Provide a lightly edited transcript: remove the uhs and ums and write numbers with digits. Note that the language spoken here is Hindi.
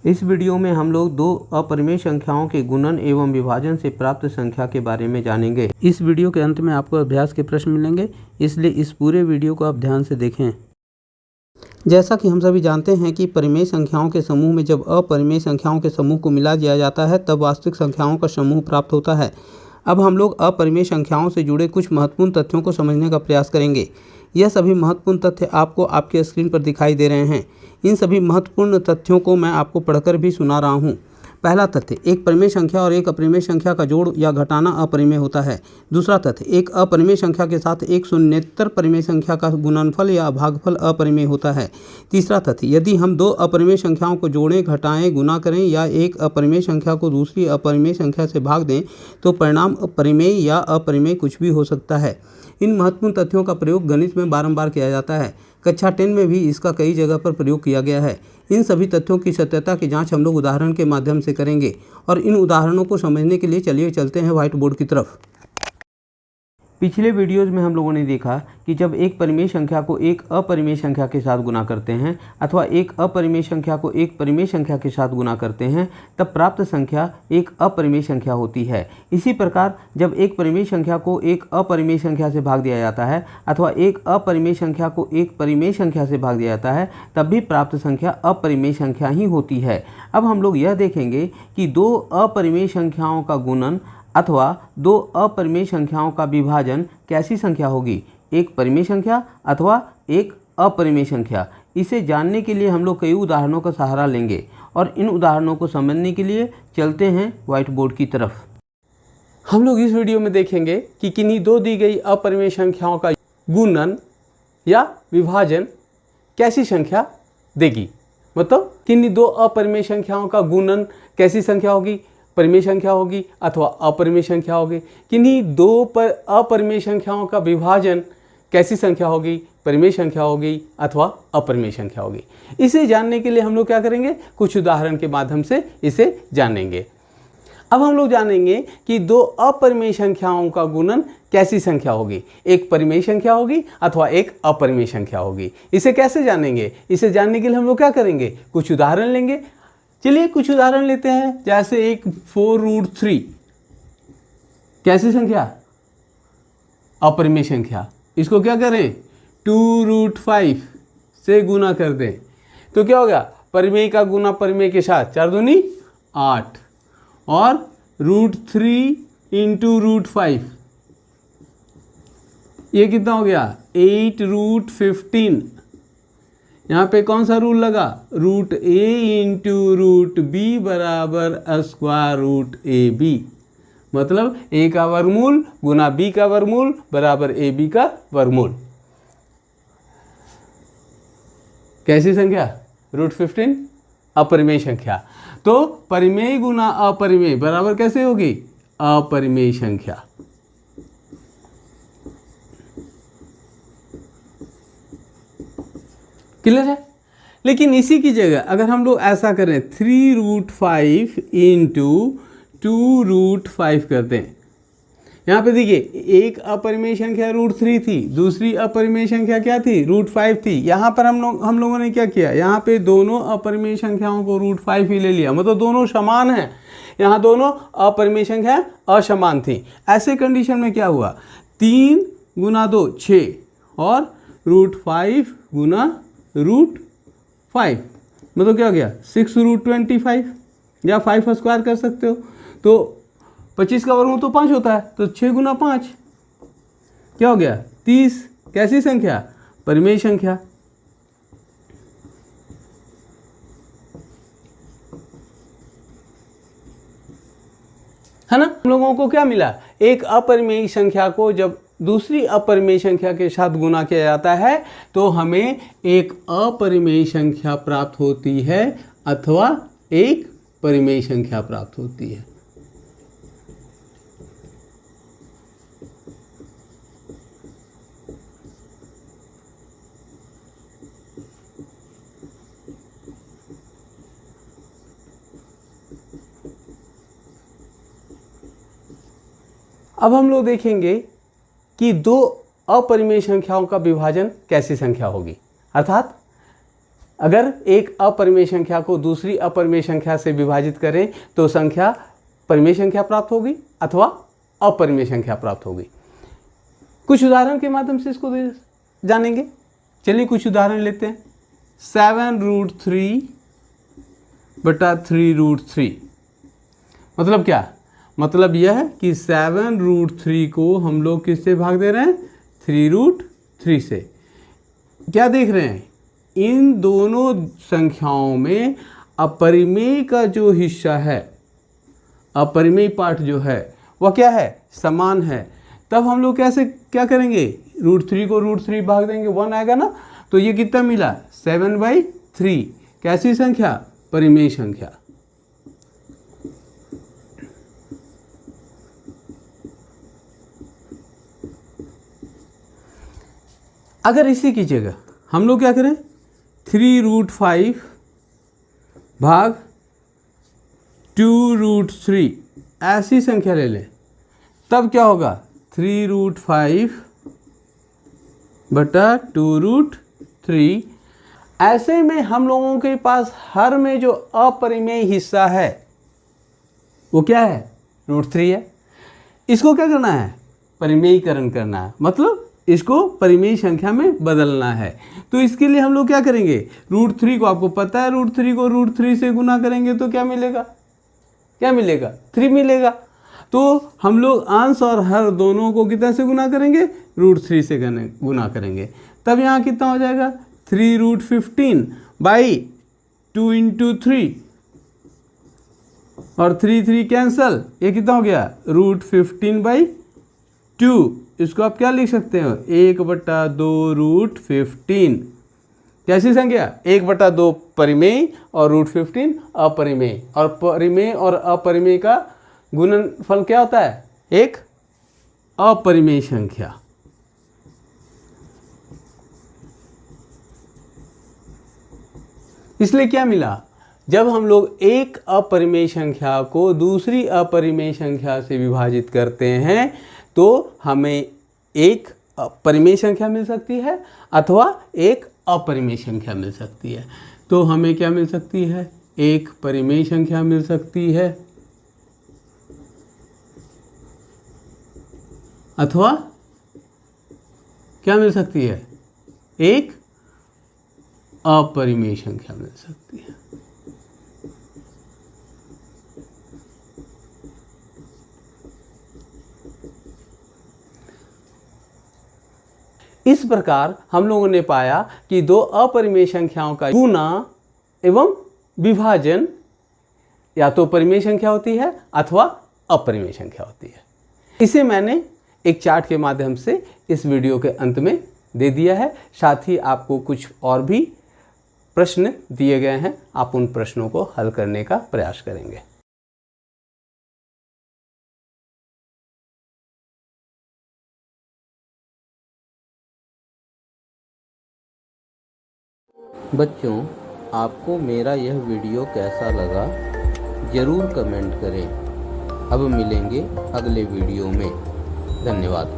इस वीडियो में हम लोग दो अपरिमेय संख्याओं के गुणन एवं विभाजन से प्राप्त संख्या के बारे में जानेंगे। इस वीडियो के अंत में आपको अभ्यास के प्रश्न मिलेंगे, इसलिए इस पूरे वीडियो को आप ध्यान से देखें। जैसा कि हम सभी जानते हैं कि परिमेय संख्याओं के समूह में जब अपरिमेय संख्याओं के समूह को मिला दिया जाता है तब वास्तविक संख्याओं का समूह प्राप्त होता है। अब हम लोग अपरिमेय संख्याओं से जुड़े कुछ महत्वपूर्ण तथ्यों को समझने का प्रयास करेंगे। यह सभी महत्वपूर्ण तथ्य आपको आपके स्क्रीन पर दिखाई दे रहे हैं। इन सभी महत्वपूर्ण तथ्यों को मैं आपको पढ़कर भी सुना रहा हूँ। पहला तथ्य, एक परिमेय संख्या और एक अपरिमेय संख्या का जोड़ या घटाना अपरिमेय होता है। दूसरा तथ्य, एक अपरिमेय संख्या के साथ एक शून्येतर परिमेय संख्या का गुणनफल या भागफल अपरिमेय होता है। तीसरा तथ्य, यदि हम दो अपरिमेय संख्याओं को जोड़ें, घटाएं, गुना करें या एक अपरिमेय संख्या को दूसरी अपरिमेय संख्या से भाग दें तो परिणाम परिमेय या अपरिमेय कुछ भी हो सकता है। इन महत्वपूर्ण तथ्यों का प्रयोग गणित में बारंबार किया जाता है। कक्षा 10 में भी इसका कई जगह पर प्रयोग किया गया है। इन सभी तथ्यों की सत्यता की जांच हम लोग उदाहरण के माध्यम से करेंगे और इन उदाहरणों को समझने के लिए चलिए चलते हैं व्हाइट बोर्ड की तरफ। पिछले वीडियोज़ में हम लोगों ने देखा कि जब एक परिमेय संख्या को एक अपरिमेय संख्या के साथ गुना करते हैं अथवा एक अपरिमेय संख्या को एक परिमेय संख्या के साथ गुना करते हैं तब प्राप्त संख्या एक अपरिमेय संख्या होती है। इसी प्रकार जब एक परिमेय संख्या को एक अपरिमेय संख्या से भाग दिया जाता है अथवा एक अपरिमेय संख्या को एक परिमेय संख्या से भाग दिया जाता है तब भी प्राप्त संख्या अपरिमेय संख्या ही होती है। अब हम लोग यह देखेंगे कि दो अपरिमेय संख्याओं का गुणन अथवा दो अपरिमेय संख्याओं का विभाजन कैसी संख्या होगी, एक परिमेय संख्या अथवा एक अपरिमेय संख्या। इसे जानने के लिए हम लोग कई उदाहरणों का सहारा लेंगे और इन उदाहरणों को समझने के लिए चलते हैं व्हाइट बोर्ड की तरफ। हम लोग इस वीडियो में देखेंगे कि किन्हीं दो दी गई अपरिमेय संख्याओं का गुणन या विभाजन कैसी संख्या देगी। मतलब किन्हीं दो अपरिमेय संख्याओं का गुणन कैसी संख्या होगी, परिमेय संख्या होगी अथवा अपरिमेय संख्या होगी। किन्हीं दो अपरिमेय संख्याओं का विभाजन कैसी संख्या होगी, परिमेय संख्या होगी अथवा अपरिमेय संख्या होगी। इसे जानने के लिए हम लोग क्या करेंगे, कुछ उदाहरण के माध्यम से इसे जानेंगे। अब हम लोग जानेंगे कि दो अपरिमेय संख्याओं का गुणन कैसी संख्या होगी, एक परिमेय संख्या होगी अथवा एक अपरिमेय संख्या होगी। इसे कैसे जानेंगे, इसे जानने के लिए हम लोग क्या करेंगे, कुछ उदाहरण लेंगे। चलिए कुछ उदाहरण लेते हैं। जैसे एक 4√3 कैसी संख्या, अपरिमेय संख्या। इसको क्या करें, 2√5 से गुना कर दें तो क्या होगा, परिमेय का गुना परिमेय के साथ, 4 दूनी 8 और √3 × √5 ये कितना हो गया, 8√15। यहाँ पे कौन सा रूल लगा, √a × √b बराबर √ab। मतलब a का वर्गमूल गुना b का वर्गमूल बराबर ab का वर्गमूल। कैसी संख्या, √15 अपरिमेय संख्या। तो परिमेय गुना अपरिमेय बराबर कैसे होगी, अपरिमेय संख्या। क्लियर है। लेकिन इसी की जगह अगर हम लोग ऐसा करें 3√5 × 2√5 करते हैं। यहाँ पे देखिए एक अपरिमेय संख्या √3 थी, दूसरी अपरिमेय संख्या क्या थी, √5 थी। यहाँ पर हम लोगों ने क्या किया, यहाँ पे दोनों अपरिमेय संख्याओं को √5 ही ले लिया, मतलब दोनों समान हैं। यहाँ दोनों अपरिमेय संख्या असमान थी। ऐसे कंडीशन में क्या हुआ, 3 × 2 6 और √5 × √5 मतलब क्या हो गया, 6√25 या 5 स्क्वायर कर सकते हो। तो 25 का वर्गमूल तो 5 होता है, तो 6 × 5 क्या हो गया, 30। कैसी संख्या, परिमेय संख्या। है ना। हम लोगों को क्या मिला, एक अपरिमेय संख्या को जब दूसरी अपरिमेय संख्या के साथ गुना किया जाता है तो हमें एक अपरिमेय संख्या प्राप्त होती है अथवा एक परिमेय संख्या प्राप्त होती है। अब हम लोग देखेंगे कि दो अपरिमेय संख्याओं का विभाजन कैसी संख्या होगी। अर्थात अगर एक अपरिमेय संख्या को दूसरी अपरिमेय संख्या से विभाजित करें तो संख्या परिमेय संख्या प्राप्त होगी अथवा अपरिमेय संख्या प्राप्त होगी। कुछ उदाहरण के माध्यम से इसको जानेंगे। चलिए कुछ उदाहरण लेते हैं। 7√3 बटा 3√3 मतलब क्या? मतलब यह है कि 7√3 को हम लोग किससे भाग दे रहे हैं? 3√3 से। क्या देख रहे हैं? इन दोनों संख्याओं में अपरिमेय का जो हिस्सा है, अपरिमेय पार्ट जो है वह क्या है? समान है। तब हम लोग कैसे क्या करेंगे? √3 को √3 भाग देंगे, 1 आएगा ना। तो ये कितना मिला? 7/3। कैसी संख्या? परिमेय संख्या। अगर इसी की जगह हम लोग क्या करें? 3√5 भाग 2√3 ऐसी संख्या ले लें, तब क्या होगा? 3√5 बटा 2√3। ऐसे में हम लोगों के पास हर में जो अपरिमेय हिस्सा है वो क्या है? √3 है। इसको क्या करना है? परिमेयीकरण करना है, मतलब इसको परिमेय संख्या में बदलना है। तो इसके लिए हम लोग क्या करेंगे? √3 को, आपको पता है √3 को √3 से गुना करेंगे तो क्या मिलेगा? क्या मिलेगा? 3 मिलेगा। तो हम लोग अंश और हर दोनों को कितना से गुना करेंगे? √3 से गुना करेंगे। तब यहाँ कितना हो जाएगा? 3√15/2 × 3 और 3 कैंसल। ये कितना हो गया? √15/2। इसको आप क्या लिख सकते हो? 1/2 √15। कैसी संख्या? 1/2 परिमेय और √15 अपरिमेय। और परिमेय और अपरिमेय का गुणनफल क्या होता है? एक अपरिमेय संख्या। इसलिए क्या मिला? जब हम लोग एक अपरिमेय संख्या को दूसरी अपरिमेय संख्या से विभाजित करते हैं तो हमें एक परिमेय संख्या मिल सकती है अथवा एक अपरिमेय संख्या मिल सकती है। तो हमें क्या मिल सकती है? एक परिमेय संख्या मिल सकती है अथवा क्या मिल सकती है? एक अपरिमेय संख्या मिल सकती है। इस प्रकार हम लोगों ने पाया कि दो अपरिमेय संख्याओं का गुणा एवं विभाजन या तो परिमेय संख्या होती है अथवा अपरिमेय संख्या होती है। इसे मैंने एक चार्ट के माध्यम से इस वीडियो के अंत में दे दिया है। साथ ही आपको कुछ और भी प्रश्न दिए गए हैं, आप उन प्रश्नों को हल करने का प्रयास करेंगे। बच्चों, आपको मेरा यह वीडियो कैसा लगा ज़रूर कमेंट करें। अब मिलेंगे अगले वीडियो में। धन्यवाद।